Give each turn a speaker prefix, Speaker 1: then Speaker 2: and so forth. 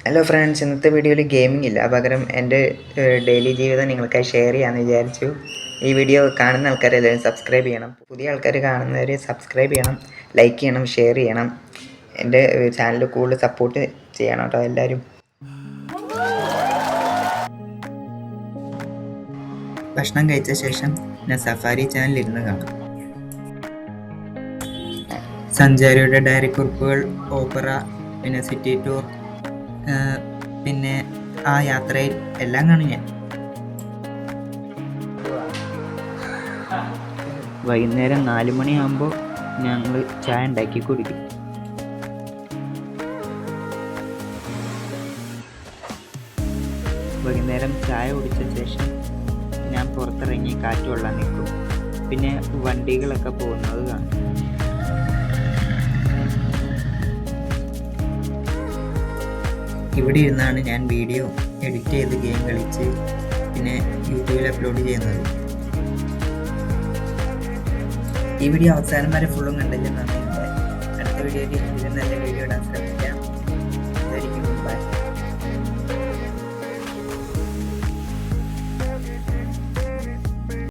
Speaker 1: Hello friends, ഇന്നത്തെ വീഡിയോയിൽ gaming ഇല്ല, പകരം എൻ്റെ ഡെയിലി ജീവിതം നിങ്ങൾക്കായി ഷെയർ ചെയ്യാമെന്ന് വിചാരിച്ചു. ഈ വീഡിയോ കാണുന്ന ആൾക്കാരെല്ലാവരും സബ്സ്ക്രൈബ് ചെയ്യണം. പുതിയ ആൾക്കാർ കാണുന്നവർ സബ്സ്ക്രൈബ് ചെയ്യണം, ലൈക്ക് ചെയ്യണം, ഷെയർ ചെയ്യണം. എൻ്റെ ചാനൽ കൂടുതൽ സപ്പോർട്ട് ചെയ്യണം കേട്ടോ എല്ലാവരും. ഭക്ഷണം കഴിച്ച ശേഷം ഞാൻ സഫാരി ചാനൽ ഇരുന്ന് കാണാം. സഞ്ചാരിയുടെ ഡയറി കുറിപ്പുകൾ, ഓപ്പറ, പിന്നെ സിറ്റി ടൂർ, പിന്നെ ആ യാത്രയിൽ എല്ലാം കാണും ഞാൻ. വൈകുന്നേരം 4 മണിയാകുമ്പോൾ ഞങ്ങൾ ചായ ഉണ്ടാക്കി കുടിക്കും. വൈകുന്നേരം ചായ കുടിച്ച ശേഷം ഞാൻ പുറത്തിറങ്ങി കാറ്റ് കൊള്ളാൻ നിൽക്കും. പിന്നെ വണ്ടികളൊക്കെ പോകുന്നത് കാണും. ഇവിടെ ഇരുന്നാണ് ഞാൻ വീഡിയോ എഡിറ്റ് ചെയ്ത് ഗെയിം കളിച്ച് പിന്നെ യൂട്യൂബിൽ അപ്ലോഡ് ചെയ്യുന്നത്. ഈ വീഡിയോ അവസാനം വരെ ഫുള്ളും കണ്ടില്ലെന്നാണ്. അടുത്ത വീഡിയോയിൽ ഇതിൽ നല്ല വീഡിയോ ഇടാൻ ശ്രമിക്കാം.